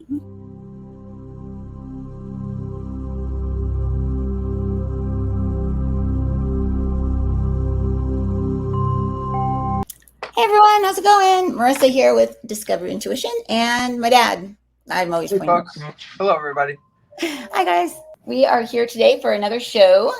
Hey everyone, how's it going? Marissa here with Discover Intuition and my dad. I'm always Hey, pointing. folks. Hello, everybody. Hi guys. We are here today for another show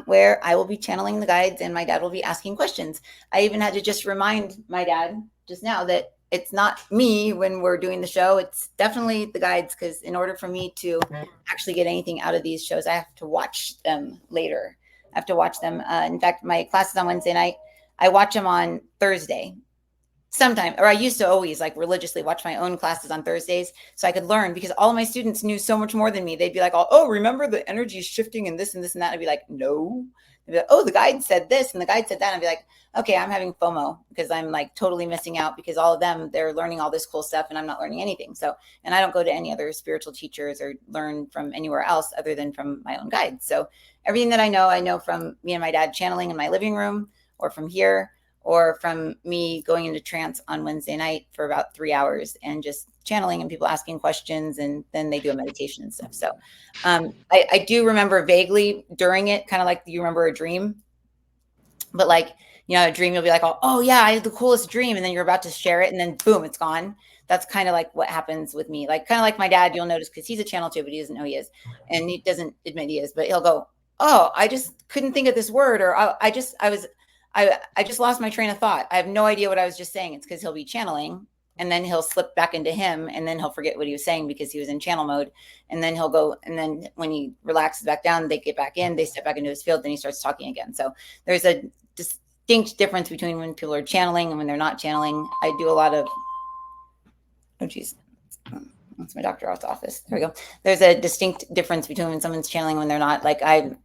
where I will be channeling the guides and my dad will be asking questions. I even had to just remind my dad just now that it's not me when we're doing the show. It's definitely the guides, because in order for me to actually get anything out of these shows, I have to watch them later. I have to watch them. In fact, my class is on Wednesday night. I watch them on Thursday sometimes, or I used to always like religiously watch my own classes on Thursdays so I could learn, because all of my students knew so much more than me. They'd be like, oh, remember the energy is shifting and this and this and that. I'd be like, no. They'd be like, oh, the guide said this and the guide said that. And I'd be like, okay, I'm having FOMO because I'm like totally missing out, because all of them, they're learning all this cool stuff and I'm not learning anything. So, and I don't go to any other spiritual teachers or learn from anywhere else other than from my own guides. So everything that I know from me and my dad channeling in my living room, or from here, or from me going into trance on Wednesday night for about 3 hours and just channeling and people asking questions, and then they do a meditation and stuff. So I do remember vaguely during it, kind of like you remember a dream, but like, a dream, you'll be like, oh yeah, I had the coolest dream, and then you're about to share it and then boom, it's gone. That's kind of like what happens with me. Like kind of like my dad, you'll notice, because he's a channel too, but he doesn't know he is, and he doesn't admit he is, but he'll go, oh, I just couldn't think of this word, or I just lost my train of thought. I have no idea what I was just saying. It's because he'll be channeling and then he'll slip back into him, and then he'll forget what he was saying because he was in channel mode. And then he'll go, and then when he relaxes back down, they get back in, they step back into his field, then he starts talking again. So there's a distinct difference between when people are channeling and when they're not channeling. I do a lot of, oh geez, that's my doctor's office. There we go. There's a distinct difference between when someone's channeling and when they're not. Like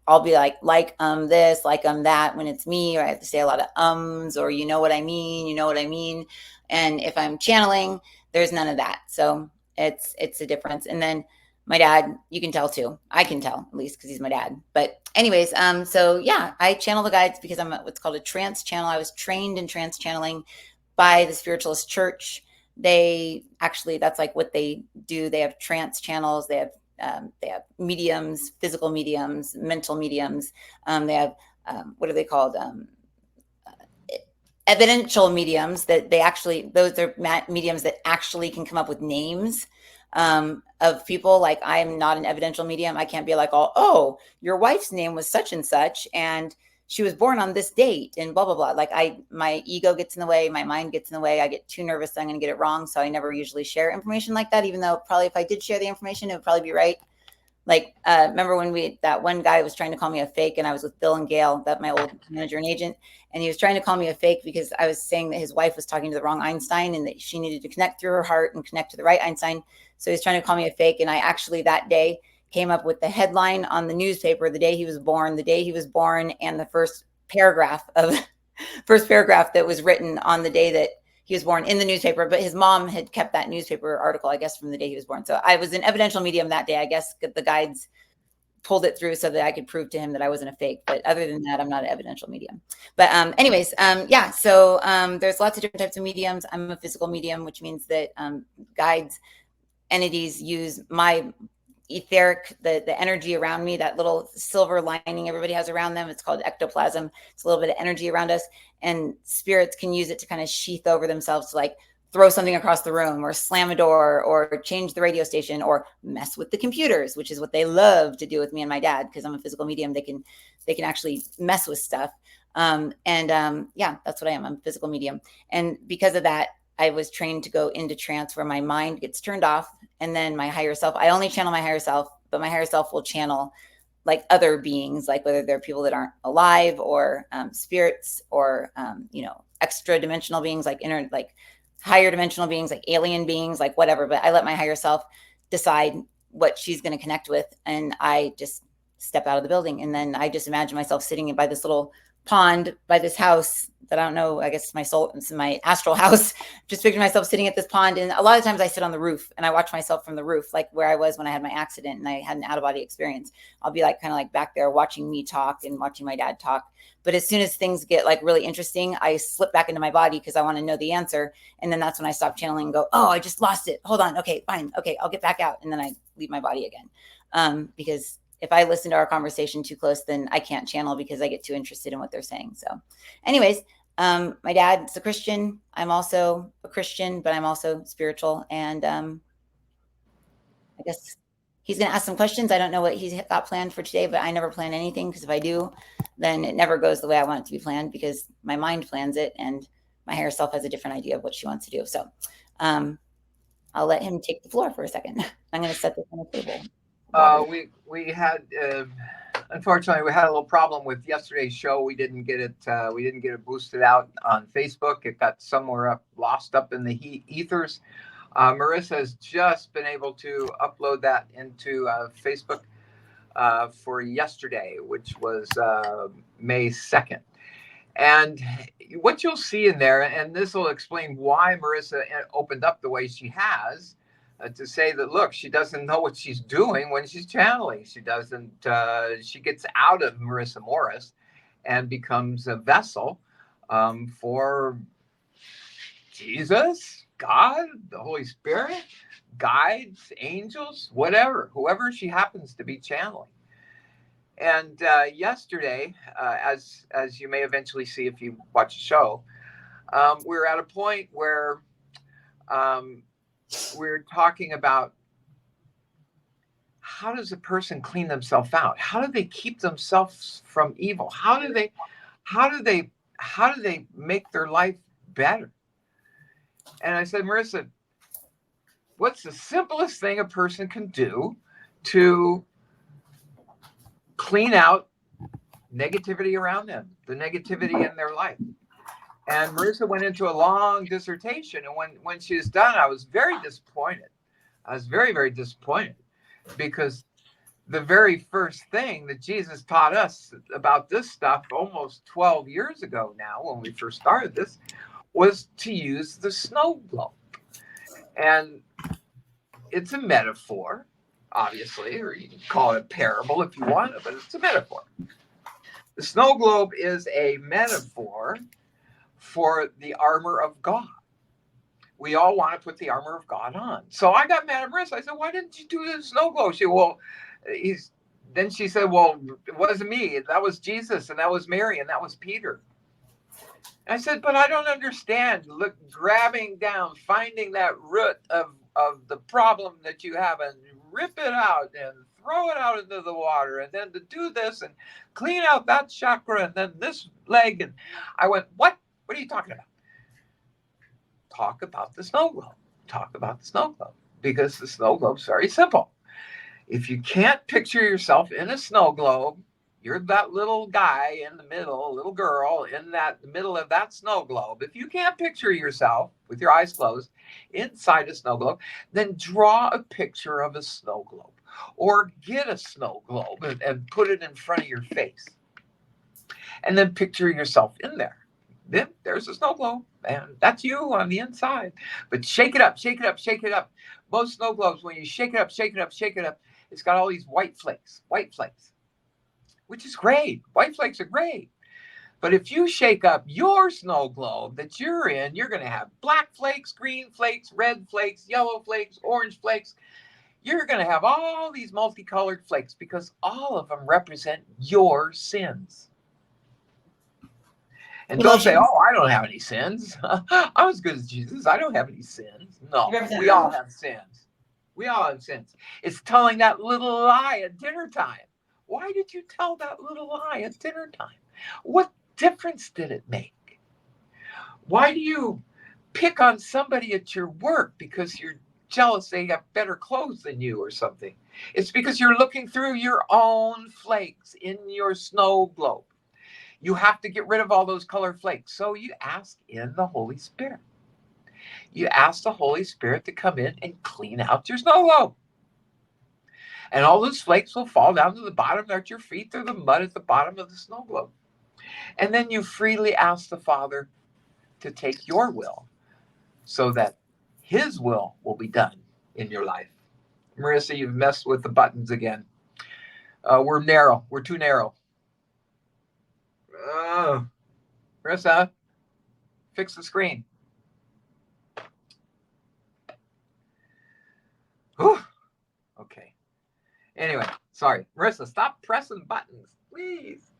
I'll be like this, that when it's me, or I have to say a lot of ums, or you know what I mean. And if I'm channeling, there's none of that. So it's a difference. And then my dad, you can tell too. I can tell, at least because he's my dad. But anyways, so yeah, I channel the guides because I'm what's called a trance channel. I was trained in trance channeling by the Spiritualist Church. They actually, that's like what they do. They have trance channels. They have mediums, physical mediums, mental mediums. They have what are they called? Evidential mediums, that they actually, those are mediums that actually can come up with names of people. Like I'm not an evidential medium. I can't be like, oh, your wife's name was such and such, and she was born on this date, and blah, blah, blah. Like my ego gets in the way. My mind gets in the way. I get too nervous that I'm going to get it wrong. So I never usually share information like that, even though probably if I did share the information, it would probably be right. Like, remember when that one guy was trying to call me a fake, and I was with Bill and Gail, that my old manager and agent, and he was trying to call me a fake because I was saying that his wife was talking to the wrong Einstein and that she needed to connect through her heart and connect to the right Einstein. So he was trying to call me a fake. And I actually that day came up with the headline on the newspaper, the day he was born, and the first paragraph that was written on the day that he was born in the newspaper. But his mom had kept that newspaper article, I guess, from the day he was born. So I was an evidential medium that day. I guess the guides pulled it through so that I could prove to him that I wasn't a fake. But other than that, I'm not an evidential medium. But anyways, yeah. So there's lots of different types of mediums. I'm a physical medium, which means that guides, entities use my etheric, the energy around me, that little silver lining everybody has around them. It's called ectoplasm. It's a little bit of energy around us, and spirits can use it to kind of sheath over themselves, to like throw something across the room, or slam a door, or change the radio station, or mess with the computers, which is what they love to do with me and my dad, because I'm a physical medium. They can actually mess with stuff. Yeah, that's what I am. I'm a physical medium. And because of that, I was trained to go into trance where my mind gets turned off, and then my higher self, I only channel my higher self, but my higher self will channel like other beings, like whether they're people that aren't alive, or spirits, or extra dimensional beings, like higher dimensional beings, like alien beings, like whatever. But I let my higher self decide what she's going to connect with, and I just step out of the building. And then I just imagine myself sitting by this little pond by this house that I don't know. I guess my soul, it's in my astral house. Just picture myself sitting at this pond, and a lot of times I sit on the roof and I watch myself from the roof, like where I was when I had my accident and I had an out of body experience. I'll be like kind of like back there watching me talk and watching my dad talk. But as soon as things get like really interesting, I slip back into my body because I want to know the answer. And then that's when I stop channeling and go, oh, I just lost it. Hold on. Okay, fine. Okay, I'll get back out. And then I leave my body again. Because if I listen to our conversation too close, then I can't channel because I get too interested in what they're saying. So, anyways, my dad's a Christian. I'm also a Christian, but I'm also spiritual. And I guess he's going to ask some questions. I don't know what he's got planned for today, but I never plan anything because if I do, then it never goes the way I want it to be planned because my mind plans it and my higher self has a different idea of what she wants to do. So I'll let him take the floor for a second. I'm going to set this on the table. We had unfortunately we had a little problem with yesterday's show. We didn't get it boosted out on Facebook. It got somewhere up lost up in the ethers. Marissa has just been able to upload that into Facebook for yesterday, which was May 2nd. And what you'll see in there, and this will explain why Marissa opened up the way she has, to say that, look, she doesn't know what she's doing when she's channeling. She doesn't, she gets out of Marissa Morris and becomes a vessel for Jesus, God, the Holy Spirit, guides, angels, whatever, whoever she happens to be channeling. And yesterday, as you may eventually see if you watch the show, we were at a point where we're talking about how does a person clean themselves out? How do they keep themselves from evil? How do they make their life better? And I said, Marissa, what's the simplest thing a person can do to clean out negativity around them, the negativity in their life? And Marissa went into a long dissertation. And when she was done, I was very disappointed. I was very, very disappointed because the very first thing that Jesus taught us about this stuff almost 12 years ago now, when we first started this, was to use the snow globe. And it's a metaphor, obviously, or you can call it a parable if you want, but it's a metaphor. The snow globe is a metaphor for the armor of God. We all want to put the armor of God on. So I got mad at Marissa. I said, why didn't you do the snow globe? She said, well, then she said, well, it wasn't me. That was Jesus, and that was Mary, and that was Peter. I said, but I don't understand. Look, grabbing down, finding that root of the problem that you have and rip it out and throw it out into the water, and then to do this and clean out that chakra and then this leg. And I went, what? What are you talking about? Talk about the snow globe. Talk about the snow globe, because the snow globe's very simple. If you can't picture yourself in a snow globe, you're that little guy in the middle, little girl in that the middle of that snow globe. If you can't picture yourself with your eyes closed inside a snow globe, then draw a picture of a snow globe or get a snow globe and put it in front of your face. And then picture yourself in there. Then there's a snow globe, and that's you on the inside. But shake it up, shake it up, shake it up. Most snow globes, when you shake it up, shake it up, shake it up, it's got all these white flakes, which is great. White flakes are great. But if you shake up your snow globe that you're in, you're going to have black flakes, green flakes, red flakes, yellow flakes, orange flakes. You're going to have all these multicolored flakes because all of them represent your sins. And don't say, oh, I don't have any sins. I'm as good as Jesus. I don't have any sins. No, we all have sins. We all have sins. It's telling that little lie at dinner time. Why did you tell that little lie at dinner time? What difference did it make? Why do you pick on somebody at your work because you're jealous they have better clothes than you or something? It's because you're looking through your own flakes in your snow globe. You have to get rid of all those colored flakes. So you ask in the Holy Spirit. You ask the Holy Spirit to come in and clean out your snow globe. And all those flakes will fall down to the bottom at your feet through the mud at the bottom of the snow globe. And then you freely ask the Father to take your will so that his will be done in your life. Marissa, you've messed with the buttons again. We're narrow. We're too narrow. Marissa, fix the screen. Whew. Okay. Anyway, sorry. Marissa, stop pressing buttons, please.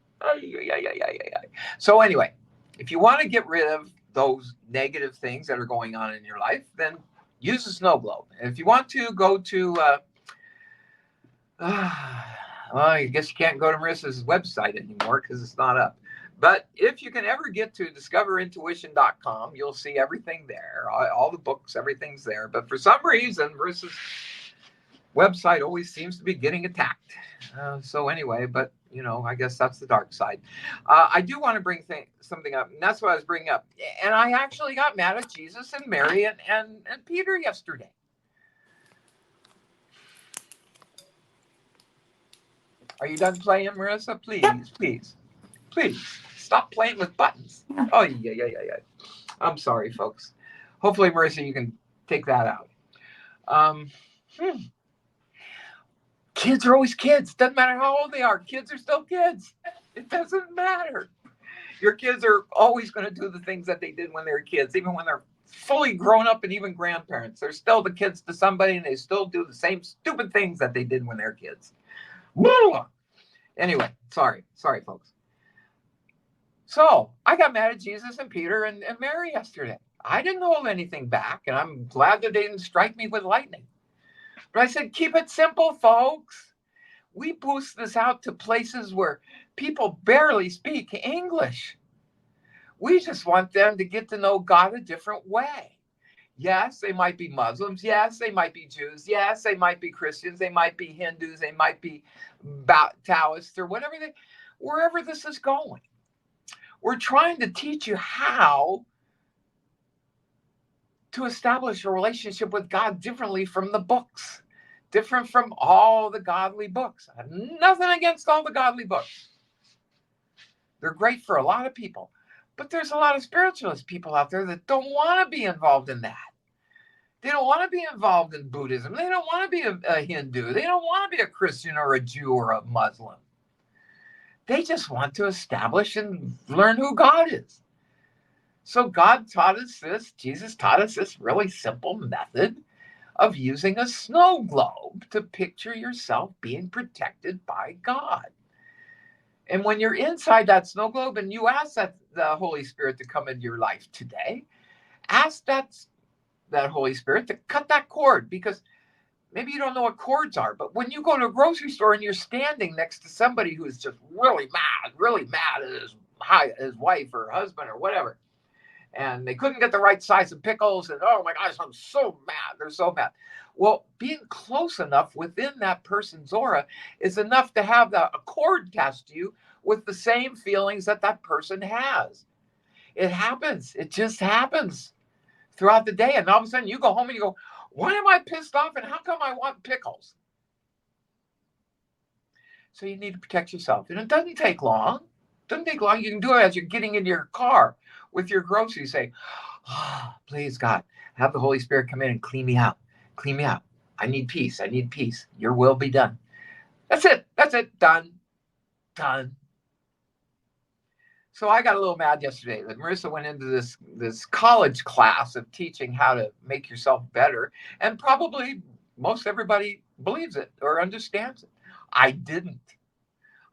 So anyway, if you want to get rid of those negative things that are going on in your life, then use a snow globe. And if you want to go to, well, I guess you can't go to Marissa's website anymore because it's not up. But if you can ever get to discoverintuition.com, you'll see everything there, all the books, everything's there. But for some reason, Marissa's website always seems to be getting attacked. So anyway, but I guess that's the dark side. I do want to bring something up, and that's what I was bringing up. And I actually got mad at Jesus and Mary and Peter yesterday. Are you done playing, Marissa? Yep. Please stop playing with buttons. Oh yeah. I'm sorry, folks. Hopefully, Marissa, you can take that out. Um, Kids are always kids. Doesn't matter how old they are. Kids are still kids. It doesn't matter. Your kids are always going to do the things that they did when they were kids, even when they're fully grown up and even grandparents. They're still the kids to somebody, and they still do the same stupid things that they did when they were kids. Anyway, sorry, folks. So I got mad at Jesus and Peter and Mary yesterday. I didn't hold anything back, and I'm glad that they didn't strike me with lightning. But I said, keep it simple, folks. We boost this out to places where people barely speak English. We just want them to get to know God a different way. Yes, they might be Muslims. Yes, they might be Jews. Yes, they might be Christians. They might be Hindus. They might be Taoists or wherever this is going. We're trying to teach you how to establish a relationship with God differently from the books, different from all the godly books. I have nothing against all the godly books. They're great for a lot of people. But there's a lot of spiritualist people out there that don't want to be involved in that. They don't want to be involved in Buddhism. They don't want to be a Hindu. They don't want to be a Christian or a Jew or a Muslim. They just want to establish and learn who God is. So God taught us this, Jesus taught us this really simple method of using a snow globe to picture yourself being protected by God. And when you're inside that snow globe and you ask the Holy Spirit to come into your life today, ask that Holy Spirit to cut that cord, because maybe you don't know what cords are, but when you go to a grocery store and you're standing next to somebody who's just really mad at his wife or husband or whatever, and they couldn't get the right size of pickles, and oh my gosh, I'm so mad. They're so mad. Well, being close enough within that person's aura is enough to have a cord attached to you with the same feelings that person has. It happens. It just happens throughout the day. And all of a sudden you go home and you go, why am I pissed off and how come I want pickles? So you need to protect yourself. And it doesn't take long. You can do it as you're getting in your car with your groceries. Say, oh, please, God, have the Holy Spirit come in and clean me out. Clean me out. I need peace. Your will be done. That's it. Done. So I got a little mad yesterday that Marissa went into this college class of teaching how to make yourself better. And probably most everybody believes it or understands it. I didn't.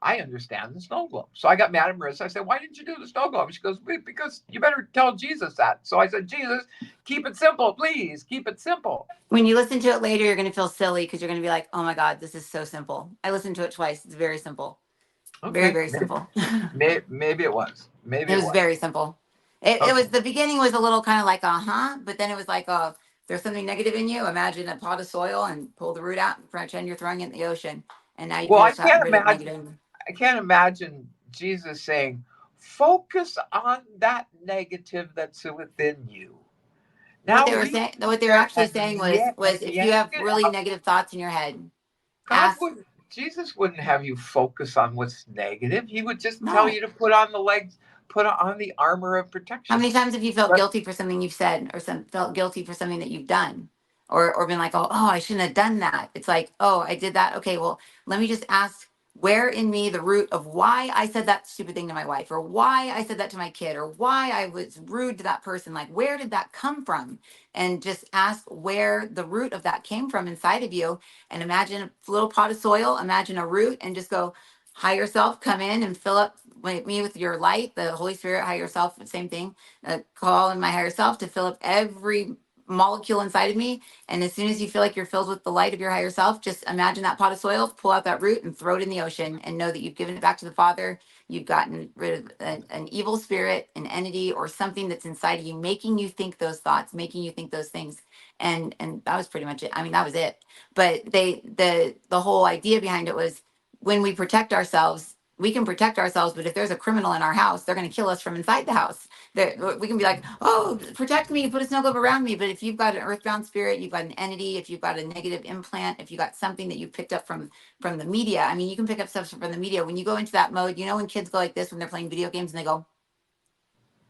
I understand the snow globe. So I got mad at Marissa. I said, why didn't you do the snow globe? She goes, because you better tell Jesus that. So I said, Jesus, keep it simple, please. Keep it simple. When you listen to it later, you're going to feel silly because you're going to be like, oh my God, this is so simple. I listened to it twice. It's very simple. Okay. Very, very simple. Maybe it was. It was very simple. It was, the beginning was a little kind of like, but then it was like, if there's something negative in you, imagine a pot of soil and pull the root out and pretend you're throwing it in the ocean. And now you I can't imagine Jesus saying, focus on that negative that's within you. Now, what they were actually saying was if you have really negative thoughts in your head, Jesus wouldn't have you focus on what's negative. He would just tell No. you to put on the legs, put on the armor of How protection. many times have you felt But guilty for something you've said, or felt guilty for something that you've done, or been like, oh, I shouldn't have done that? It's like, oh, I did that. Okay, well, let me just ask, where in me the root of why I said that stupid thing to my wife, or why I said that to my kid, or why I was rude to that person? Like, where did that come from? And just ask where the root of that came from inside of you, and imagine a little pot of soil, imagine a root, and just go, higher self, come in and fill up me with your light, the Holy Spirit, higher self, same thing, call in my higher self to fill up every molecule inside of me. And as soon as you feel like you're filled with the light of your higher self, just imagine that pot of soil, pull out that root and throw it in the ocean, and know that you've given it back to the Father. You've gotten rid of an evil spirit, an entity, or something that's inside of you, making you think those thoughts, making you think those things. And that was pretty much it. I mean, that was it. But the whole idea behind it was, when we protect ourselves, we can protect ourselves, but if there's a criminal in our house, they're going to kill us from inside the house. We can be like, oh, protect me, put a snow globe around me. But if you've got an earthbound spirit, you've got an entity, if you've got a negative implant, if you got something that you picked up from the media, I mean, you can pick up stuff from the media. When you go into that mode, when kids go like this when they're playing video games and they go,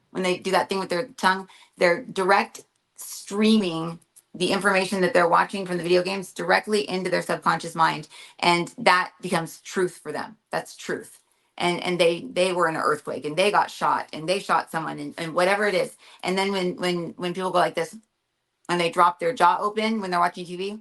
when they do that thing with their tongue, they're direct streaming the information that they're watching from the video games directly into their subconscious mind, and that becomes truth for them. That's truth. And they were in an earthquake and they got shot and they shot someone, and whatever it is. And then when people go like this and they drop their jaw open when they're watching TV,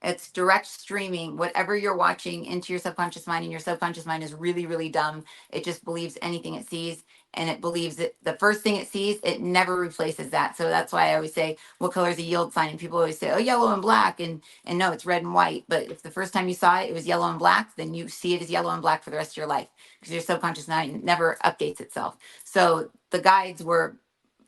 it's direct streaming whatever you're watching into your subconscious mind, and your subconscious mind is really, really dumb. It just believes anything it sees, and it believes that the first thing it sees, it never replaces that. So that's why I always say, what color is a yield sign? And people always say, oh, yellow and black, and no, it's red and white. But if the first time you saw it, it was yellow and black, then you see it as yellow and black for the rest of your life, because your subconscious mind never updates itself. So the guides were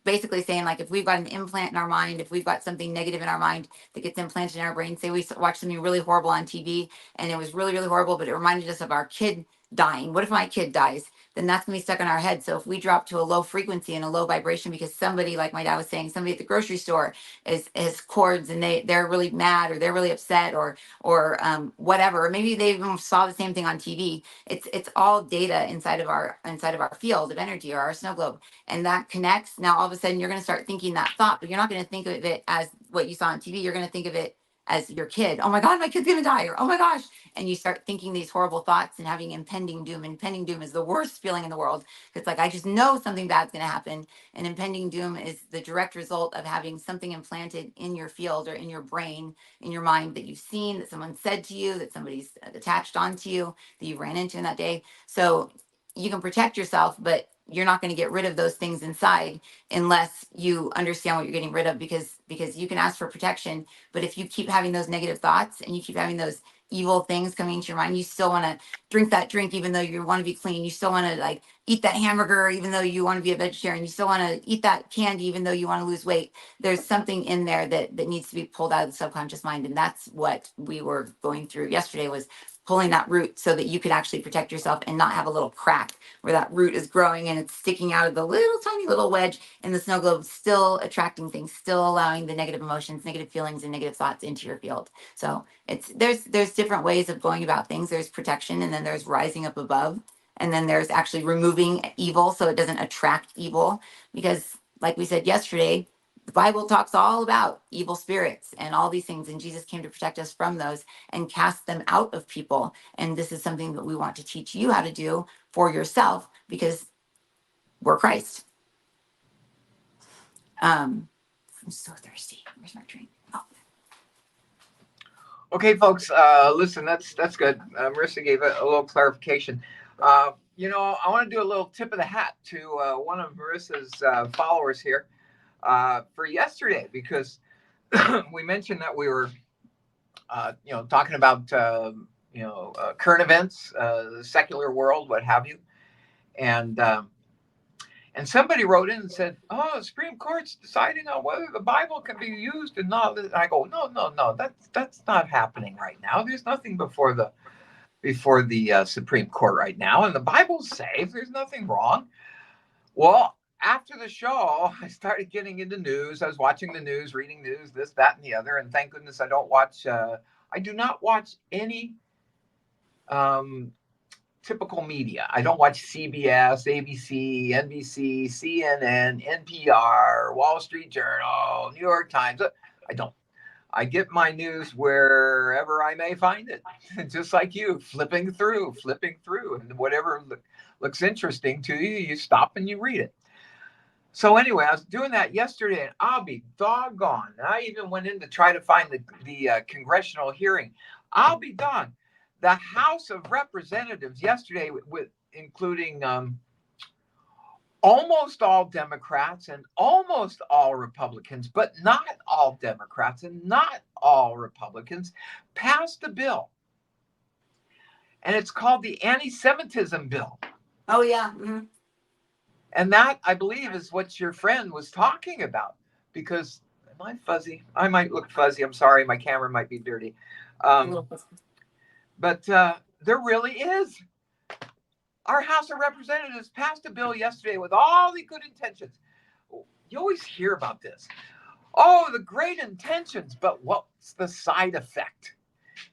basically saying, like, if we've got an implant in our mind, if we've got something negative in our mind that gets implanted in our brain, say we watch something really horrible on TV and it was really, really horrible, but it reminded us of our kid dying. What if my kid dies? Then that's gonna be stuck in our head. So if we drop to a low frequency and a low vibration because somebody, like my dad was saying, somebody at the grocery store is cords, and they're really mad, or they're really upset, or whatever, or maybe they even saw the same thing on TV. It's all data inside of our field of energy, or our snow globe, and that connects. Now all of a sudden you're going to start thinking that thought, but you're not going to think of it as what you saw on TV. You're going to think of it as your kid. Oh my God, my kid's going to die, or oh my gosh. And you start thinking these horrible thoughts and having impending doom. Impending doom is the worst feeling in the world. It's like, I just know something bad's going to happen. And impending doom is the direct result of having something implanted in your field, or in your brain, in your mind, that you've seen, that someone said to you, that somebody's attached onto you, that you ran into in that day. So you can protect yourself, but you're not going to get rid of those things inside unless you understand what you're getting rid of, because you can ask for protection, but if you keep having those negative thoughts and you keep having those evil things coming into your mind, you still want to drink that drink even though you want to be clean. You still want to, like, eat that hamburger even though you want to be a vegetarian. You still want to eat that candy even though you want to lose weight. There's something in there that needs to be pulled out of the subconscious mind, and that's what we were going through yesterday, was pulling that root so that you could actually protect yourself and not have a little crack where that root is growing and it's sticking out of the little tiny little wedge in the snow globe, still attracting things, still allowing the negative emotions, negative feelings, and negative thoughts into your field. So there's different ways of going about things. There's protection, and then there's rising up above, and then there's actually removing evil so it doesn't attract evil. Because like we said yesterday, the Bible talks all about evil spirits and all these things, and Jesus came to protect us from those and cast them out of people. And this is something that we want to teach you how to do for yourself, because we're Christ. I'm so thirsty. Where's my drink? Oh, Okay, folks, listen, that's good. Marissa gave a little clarification. I want to do a little tip of the hat to one of Marissa's followers here for yesterday, because we mentioned that we were, talking about, current events, the secular world, what have you, and and somebody wrote in and said, "Oh, the Supreme Court's deciding on whether the Bible can be used and not." And I go, "No, no, no. That's not happening right now. There's nothing before the Supreme Court right now, and the Bible's safe. There's nothing wrong." Well, after the show, I started getting into news. I was watching the news, reading news, this, that, and the other. And thank goodness I don't watch. I do not watch any um, typical media. I don't watch CBS, ABC, NBC, CNN, NPR, Wall Street Journal, New York Times. I don't. I get my news wherever I may find it, just like you, flipping through, and whatever looks interesting to you, you stop and you read it. So anyway, I was doing that yesterday, and I'll be doggone. And I even went in to try to find the congressional hearing. I'll be done. The House of Representatives yesterday, with including almost all Democrats and almost all Republicans, but not all Democrats and not all Republicans, passed a bill, and it's called the anti-Semitism bill. Oh yeah. Mm-hmm. And that, I believe, is what your friend was talking about. Because, am I fuzzy? I might look fuzzy. I'm sorry. My camera might be dirty. Um, but there really is. Our House of Representatives passed a bill yesterday with all the good intentions. You always hear about this. Oh, the great intentions, but what's the side effect?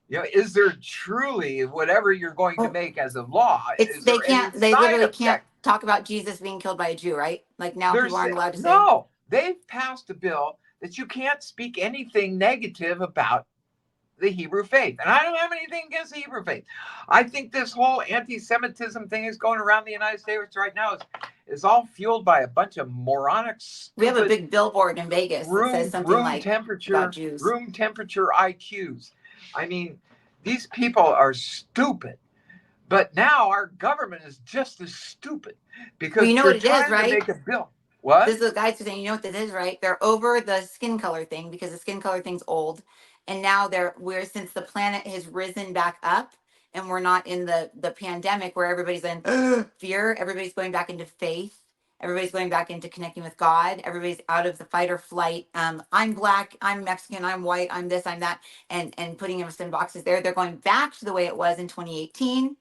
Is there truly whatever you're going to Well, make as a law? it's Is they there any can't. They side literally can't effect? talk about Jesus being killed by a Jew, right? Like now, people There's aren't allowed to say. no. They've passed a bill that you can't speak anything negative about the Hebrew faith. And I don't have anything against the Hebrew faith. I think this whole anti-Semitism thing is going around the United States right now is all fueled by a bunch of moronic, We have a stupid big billboard in Vegas that says room something room like about temperature Jews. room temperature IQs. I mean, these people are stupid. But now our government is just as stupid Well, you because know what they're it is, trying to right? make a bill. What? This is the guys are saying, you know what this is, right? They're over the skin color thing because the skin color thing's old, and now we're since the planet has risen back up, and we're not in the pandemic where everybody's in fear. Everybody's going back into faith. Everybody's going back into connecting with God. Everybody's out of the fight or flight. I'm black. I'm Mexican. I'm white. I'm this. I'm that. And putting us in boxes there. They're going back to the way it was in 2018.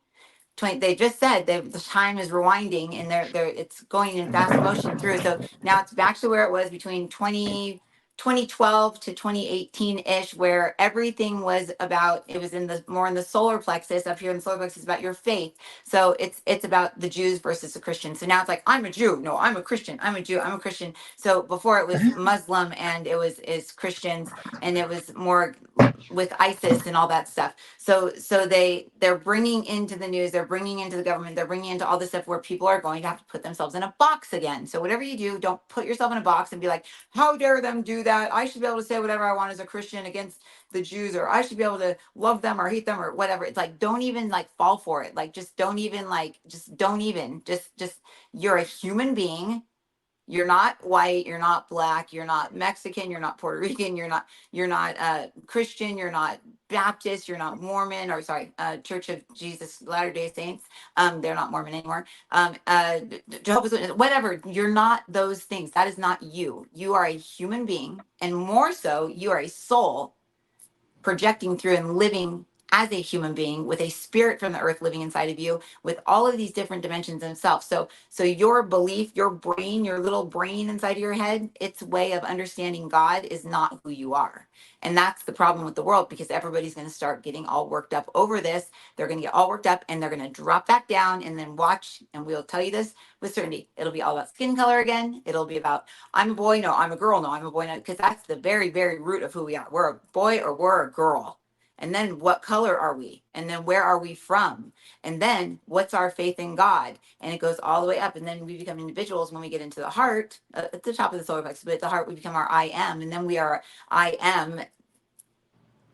They just said that the time is rewinding and they're it's going in fast motion through. So now it's back to where it was between 2012 to 2018 ish, where everything was about, it was in the more in the solar plexus. Up here in the solar plexus about your faith. So it's about the Jews versus the Christians. So now it's like, I'm a Jew. No, I'm a Christian. I'm a Jew. I'm a Christian. So before it was Muslim and it was is Christians, and it was more with ISIS and all that stuff. So they're bringing into the news, they're bringing into the government, they're bringing into all this stuff where people are going to have to put themselves in a box again. So whatever you do, don't put yourself in a box and be like, how dare them do that? I should be able to say whatever I want as a Christian against the Jews, or I should be able to love them or hate them or whatever. It's like, don't even like fall for it. Like just don't even like just don't even just you're a human being. You're not white, you're not black, you're not Mexican, you're not Puerto Rican, you're not Christian, you're not Baptist, you're not Mormon, or sorry, Church of Jesus Latter-day Saints. They're not Mormon anymore. Jehovah's Witness, whatever. You're not those things. That is not you. You are a human being, and more so, you are a soul projecting through and living as a human being with a spirit from the earth living inside of you with all of these different dimensions of self. So your belief, your brain, your little brain inside of your head, its way of understanding God is not who you are. And that's the problem with the world, because everybody's going to start getting all worked up over this. They're going to get all worked up and they're going to drop back down, and then watch, and we'll tell you this with certainty. It'll be all about skin color again. It'll be about, I'm a boy, no, I'm a girl, no, I'm a boy, no, because that's the very, very root of who we are. We're a boy or we're a girl. And then what color are we? And then where are we from? And then what's our faith in God? And it goes all the way up. And then we become individuals when we get into the heart, at the top of the solar plexus, but at the heart, we become our I am. And then we are, I am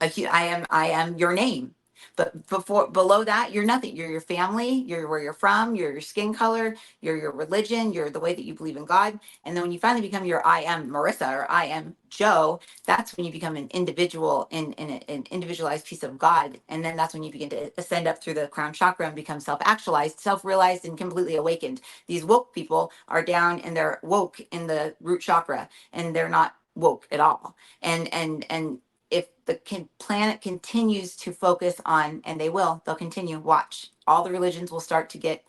I am your name. But before, below that, you're nothing. You're your family, you're where you're from, you're your skin color, you're your religion, you're the way that you believe in God. And then when you finally become your I am Marissa or I am Joe, that's when you become an individual in an individualized piece of God. And then that's when you begin to ascend up through the crown chakra and become self-actualized, self-realized, and completely awakened. These woke people are down and they're woke in the root chakra, and they're not woke at all. And if the planet continues to focus on, and they'll continue, watch, all the religions will start to get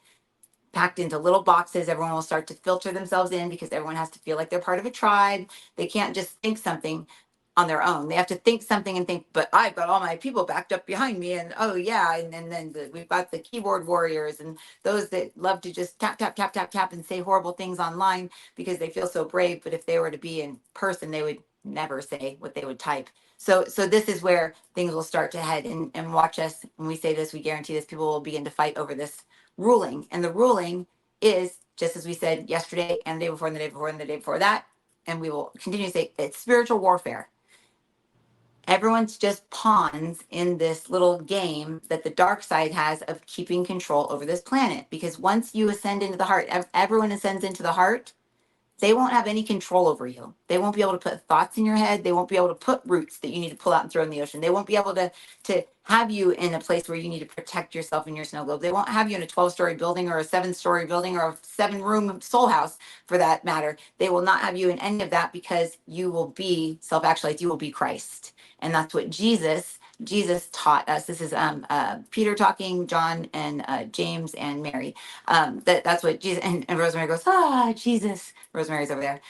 packed into little boxes. Everyone will start to filter themselves in because everyone has to feel like they're part of a tribe. They can't just think something. on their own. They have to think something and think, but I've got all my people backed up behind me, and oh yeah, and then we've got the keyboard warriors and those that love to just tap tap tap tap tap and say horrible things online because they feel so brave. But if they were to be in person, they would never say what they would type. So this is where things will start to head, and watch us when we say this. We guarantee this. People will begin to fight over this ruling, and the ruling is just as we said yesterday and the day before and the day before and the day before that, and we will continue to say it's spiritual warfare. Everyone's just pawns in this little game that the dark side has of keeping control over this planet. Because once you ascend into the heart, everyone ascends into the heart, they won't have any control over you. They won't be able to put thoughts in your head. They won't be able to put roots that you need to pull out and throw in the ocean. They won't be able to have you in a place where you need to protect yourself in your snow globe. They won't have you in a 12-story building or a 7-story building or a 7-room soul house for that matter. They will not have you in any of that because you will be self-actualized. You will be Christ. And that's what Jesus taught us. This is Peter talking, John and James and Mary. That's what Jesus, and Rosemary goes, Jesus. Rosemary's over there.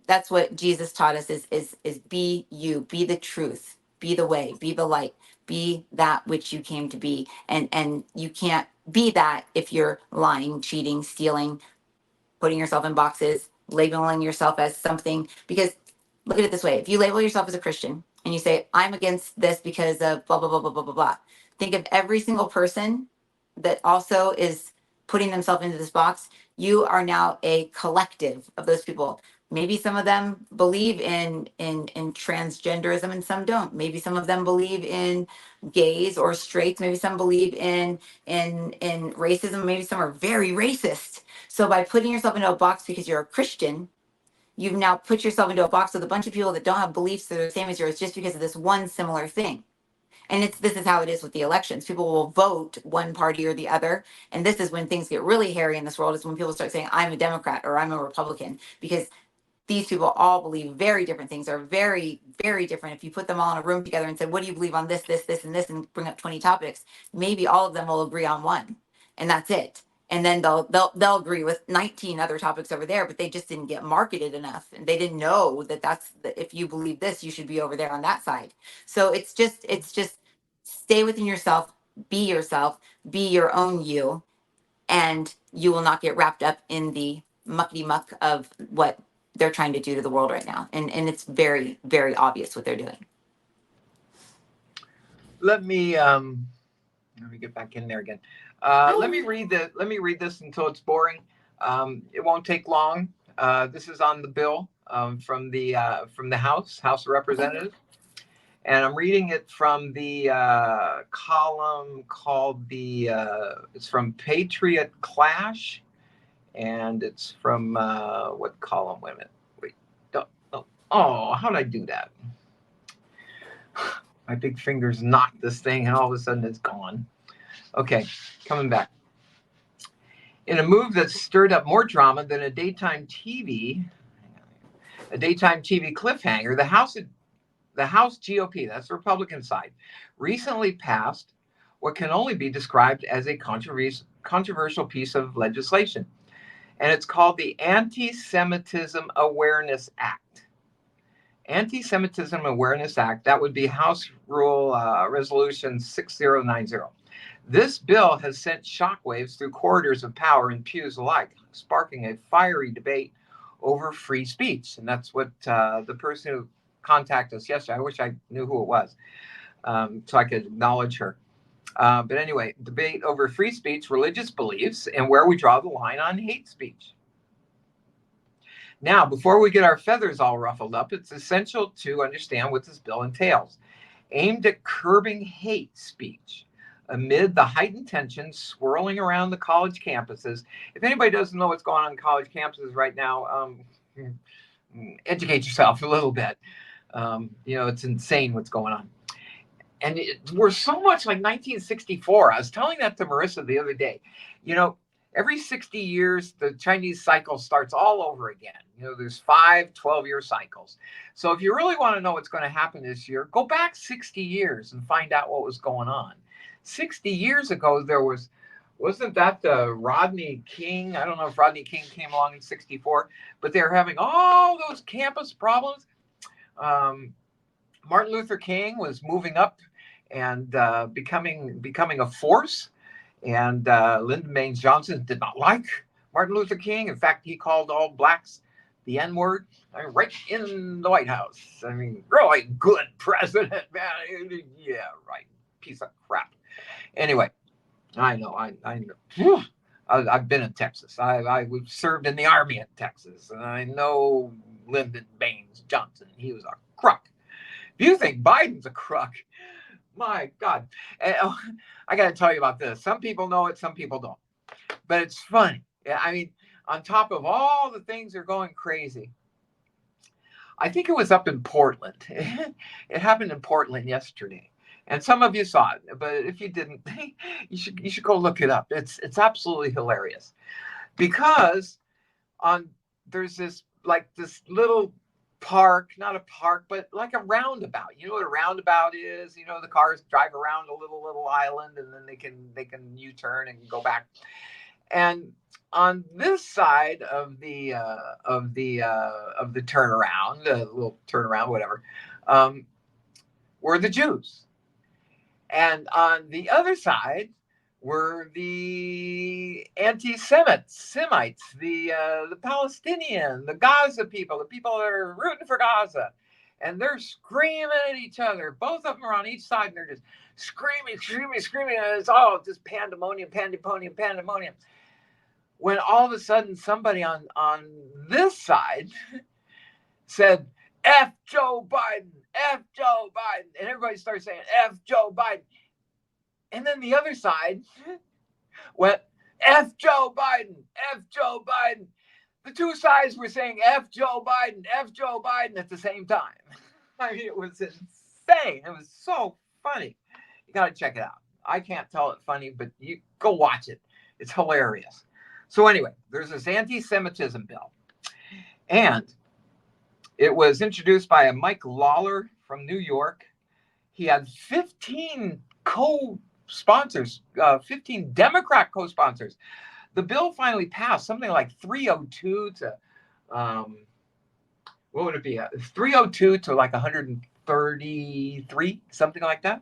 That's what Jesus taught us is be you, be the truth, be the way, be the light, be that which you came to be. And you can't be that if you're lying, cheating, stealing, putting yourself in boxes, labeling yourself as something. Because look at it this way: if you label yourself as a Christian and you say, I'm against this because of blah, blah, blah, blah, blah, blah, blah, think of every single person that also is putting themselves into this box. You are now a collective of those people. Maybe some of them believe in transgenderism and some don't. Maybe some of them believe in gays or straights. Maybe some believe in racism. Maybe some are very racist. So by putting yourself into a box because you're a Christian, you've now put yourself into a box with a bunch of people that don't have beliefs that are the same as yours just because of this one similar thing. And this is how it is with the elections. People will vote one party or the other. And this is when things get really hairy in this world, is when people start saying, I'm a Democrat or I'm a Republican, because these people all believe very different things, are very, very different. If you put them all in a room together and said, what do you believe on this, this, this, and this, and bring up 20 topics, maybe all of them will agree on one. And that's it. And then they'll agree with 19 other topics over there, but they just didn't get marketed enough. And they didn't know if you believe this, you should be over there on that side. So it's just stay within yourself, be your own you, and you will not get wrapped up in the muckety muck of what they're trying to do to the world right now. And it's very, very obvious what they're doing. Let me get back in there again. Let me read this until it's boring. It won't take long. This is on the bill from the House of Representatives, and I'm reading it from the column called it's from Patriot Clash, and it's from what column? Wait a minute. Wait. Oh, how did I do that? My big fingers knocked this thing, and all of a sudden it's gone. Okay, coming back. In a move that stirred up more drama than a daytime TV cliffhanger, the House GOP, that's the Republican side, recently passed what can only be described as a controversial piece of legislation, and it's called the Anti-Semitism Awareness Act. Anti-Semitism Awareness Act, that would be House Rule Resolution 6090. This bill has sent shockwaves through corridors of power and pews alike, sparking a fiery debate over free speech. And that's what the person who contacted us yesterday, I wish I knew who it was, so I could acknowledge her. But anyway, debate over free speech, religious beliefs, and where we draw the line on hate speech. Now, before we get our feathers all ruffled up, it's essential to understand what this bill entails. Aimed at curbing hate speech amid the heightened tensions swirling around the college campuses. If anybody doesn't know what's going on in college campuses right now, educate yourself a little bit. It's insane what's going on. And we're so much like 1964. I was telling that to Marissa the other day. Every 60 years, the Chinese cycle starts all over again. There's 5 12-year cycles. So if you really want to know what's going to happen this year, go back 60 years and find out what was going on. 60 years ago, wasn't that the Rodney King? I don't know if Rodney King came along in 64, but they were having all those campus problems. Um, Martin Luther King was moving up and becoming a force. And Lyndon Baines Johnson did not like Martin Luther King. In fact, he called all blacks the N word right in the White House. I mean, really good president, man. Yeah, right. Piece of crap. Anyway, I know. Whew. I've been in Texas. I served in the army in Texas, and I know Lyndon Baines Johnson. He was a crook. If you think Biden's a crook, my God. And, I got to tell you about this. Some people know it, some people don't. But it's funny. Yeah, I mean, on top of all the things that are going crazy, I think it was up in Portland. It happened in Portland yesterday. And some of you saw it, but if you didn't, you should go look it up. It's absolutely hilarious because on there's this little park, not a park, but like a roundabout. You know what a roundabout is? You know, the cars drive around a little island and then they can U-turn and go back. And on this side of the turnaround, a little turnaround, whatever, um, were the Jews, and on the other side were the Semites, the Palestinian, the Gaza people, the people that are rooting for Gaza, and they're screaming at each other. Both of them are on each side, and they're just screaming, screaming, screaming, and it's all just pandemonium, pandemonium, pandemonium. When all of a sudden somebody on this side said, F Joe Biden, F Joe Biden. And everybody started saying, F Joe Biden. And then the other side went, F Joe Biden, F Joe Biden. The two sides were saying F Joe Biden at the same time. I mean, it was insane. It was so funny. You got to check it out. I can't tell it funny, but you go watch it. It's hilarious. So anyway, there's this anti-Semitism bill. And it was introduced by a Mike Lawler from New York. He had 15 co-sponsors, 15 Democrat co-sponsors. The bill finally passed, something like 302 to, what would it be? 302 to like 133, something like that.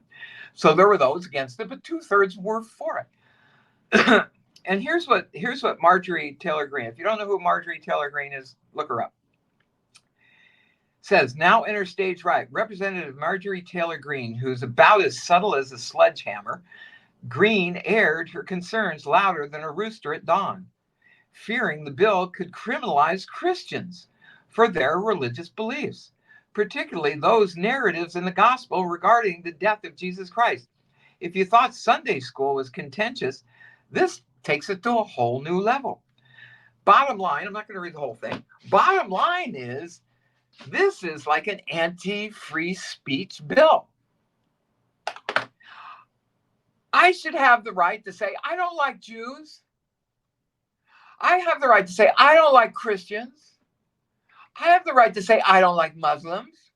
So there were those against it, but 2/3 were for it. And here's what Marjorie Taylor Greene. If you don't know who Marjorie Taylor Greene is, look her up. Says now enter stage right. Representative Marjorie Taylor Greene, who's about as subtle as a sledgehammer, Greene aired her concerns louder than a rooster at dawn, fearing the bill could criminalize Christians for their religious beliefs, particularly those narratives in the gospel regarding the death of Jesus Christ. If you thought Sunday school was contentious, this takes it to a whole new level. Bottom line, I'm not going to read the whole thing. Bottom line is, this is like an anti-free speech bill. I should have the right to say, I don't like Jews. I have the right to say, I don't like Christians. I have the right to say, I don't like Muslims,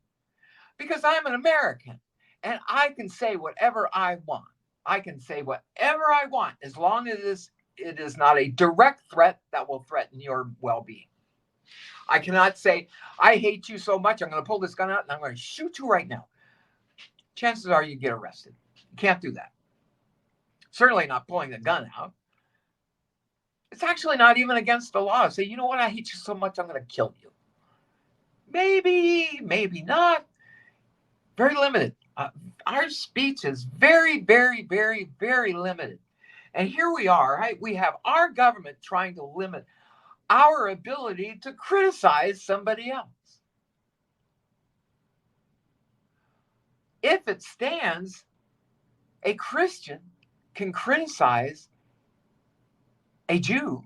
because I'm an American and I can say whatever I want. I can say whatever I want as long as it is not a direct threat that will threaten your well-being. I cannot say, I hate you so much, I'm going to pull this gun out and I'm going to shoot you right now. Chances are you get arrested. You can't do that. Certainly not pulling the gun out. It's actually not even against the law. Say, you know what, I hate you so much, I'm going to kill you. Maybe, maybe not. Very limited. Our speech is very, very, very, very limited. And here we are, right? We have our government trying to limit our ability to criticize somebody else. If it stands, a Christian can criticize a Jew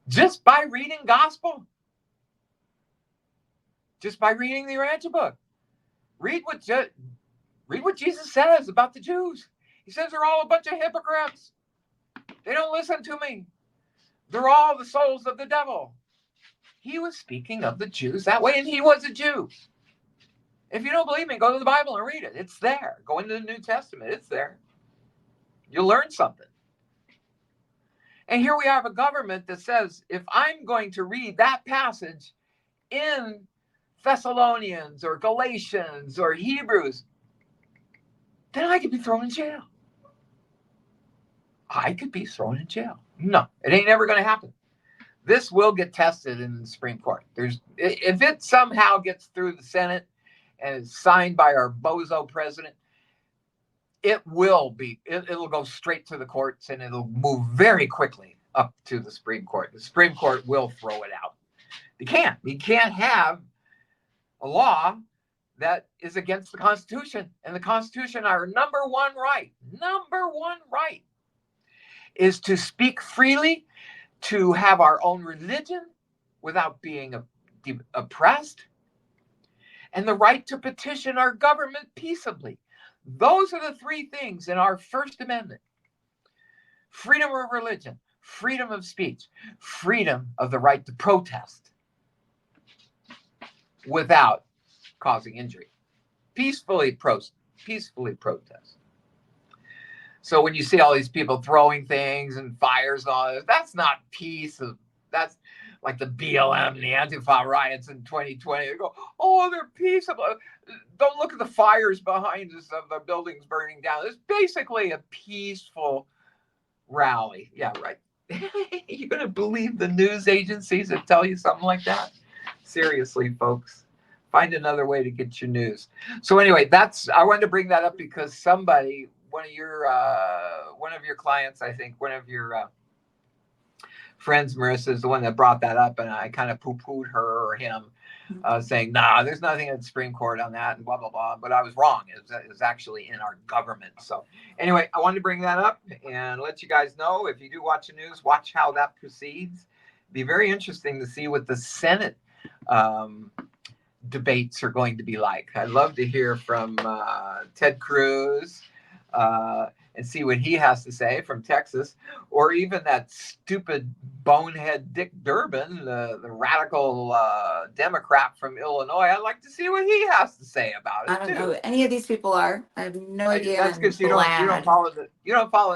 just by reading gospel, just by reading the Urantia book. Read what Jesus says about the Jews. He says they're all a bunch of hypocrites. They don't listen to me. They're all the souls of the devil. He was speaking of the Jews that way, and he was a Jew. If you don't believe me, go to the Bible and read it. It's there. Go into the New Testament. It's there. You'll learn something. And here we have a government that says, if I'm going to read that passage in Thessalonians or Galatians or Hebrews, then I could be thrown in jail. I could be thrown in jail. No, it ain't ever going to happen. This will get tested in the Supreme Court. If it somehow gets through the Senate and is signed by our bozo president, it'll go straight to the courts and it'll move very quickly up to the Supreme Court. The Supreme Court will throw it out. You can't have a law that is against the Constitution. And the Constitution, our number one right is to speak freely, to have our own religion without being oppressed, and the right to petition our government peaceably. Those are the three things in our First Amendment: freedom of religion, freedom of speech, freedom of the right to protest without causing injury. Peacefully protest. So when you see all these people throwing things and fires and all this, that's not peace. That's like the BLM and the Antifa riots in 2020. They go, oh, they're peaceable. Don't look at the fires behind us of the buildings burning down. It's basically a peaceful rally. Yeah, right. You're going to believe the news agencies that tell you something like that? Seriously, folks. Find another way to get your news. So anyway, I wanted to bring that up because somebody, one of your clients, I think, one of your friends, Marissa, is the one that brought that up, and I kind of poo-pooed her or him, saying, nah, there's nothing in the Supreme Court on that, and blah, blah, blah. But I was wrong. It was actually in our government. So anyway, I wanted to bring that up and let you guys know, if you do watch the news, watch how that proceeds. It'd be very interesting to see what the Senate debates are going to be like. I'd love to hear from Ted Cruz and see what he has to say from Texas, or even that stupid bonehead Dick Durbin, the radical Democrat from Illinois. I'd like to see what he has to say about it. I don't know who any of these people are. I have no idea. That's because you don't follow the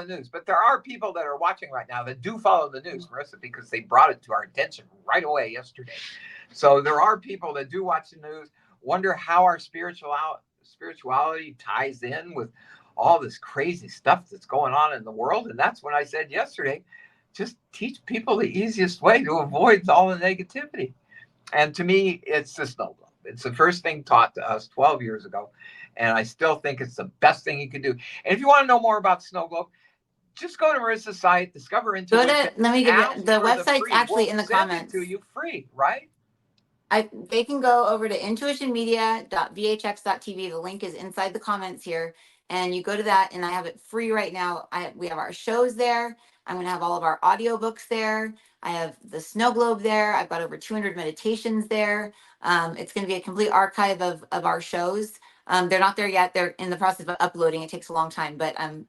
news. But there are people that are watching right now that do follow the news, Marissa, because they brought it to our attention right away yesterday. So there are people that do watch the news, wonder how our spirituality ties in with all this crazy stuff that's going on in the world. And that's when I said yesterday, just teach people the easiest way to avoid all the negativity. And to me, it's the snow globe. It's the first thing taught to us 12 years ago. And I still think it's the best thing you can do. And if you want to know more about snow globe, just go to Marissa's site, Discover Intuition. Let me give you the website's actually in the comments. To you free, right? They can go over to intuitionmedia.vhx.tv. The link is inside the comments here, and you go to that, and I have it free right now. We have our shows there. I'm going to have all of our audiobooks there. I have the snow globe there. I've got over 200 meditations there. It's going to be a complete archive of our shows. They're not there yet. They're in the process of uploading. It takes a long time, but I'm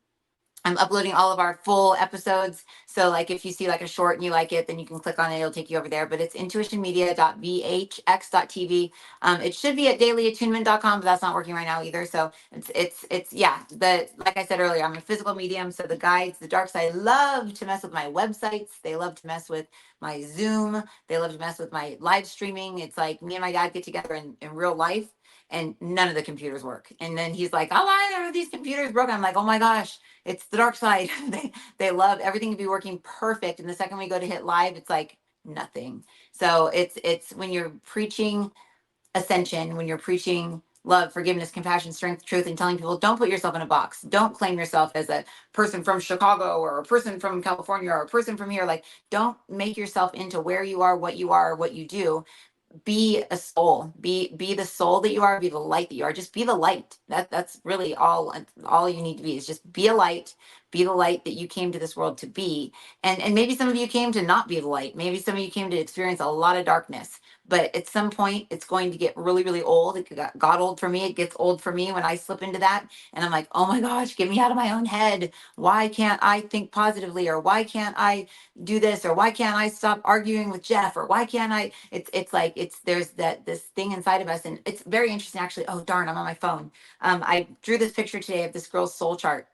uploading all of our full episodes. So like if you see like a short and you like it, then you can click on it. It'll take you over there. But it's intuitionmedia.vhx.tv. It should be at dailyattunement.com, but that's not working right now either. So it's yeah. Like I said earlier, I'm a physical medium. So the guides, the dark side, love to mess with my websites. They love to mess with my Zoom. They love to mess with my live streaming. It's like me and my dad get together in real life, and none of the computers work. And then he's like, oh, why are these computers broken? I'm like, oh my gosh, it's the dark side. they love everything to be working perfect. And the second we go to hit live, it's like nothing. So it's when you're preaching ascension, when you're preaching love, forgiveness, compassion, strength, truth, and telling people, don't put yourself in a box. Don't claim yourself as a person from Chicago or a person from California or a person from here. Like, don't make yourself into where you are, what you do. Be a soul, be the soul that you are, be the light that you are. Just be the light. That's really all you need to be, is just be a light, be the light that you came to this world to be. And maybe some of you came to not be the light. Maybe some of you came to experience a lot of darkness, but at some point it's going to get really, really old. It got old for me. It gets old for me when I slip into that, and I'm like, oh my gosh, get me out of my own head. Why can't I think positively? Or why can't I do this? Or why can't I stop arguing with Jeff? Or why can't I? It's like there's this thing inside of us, and it's very interesting actually. Oh darn, I'm on my phone. I drew this picture today of this girl's soul chart,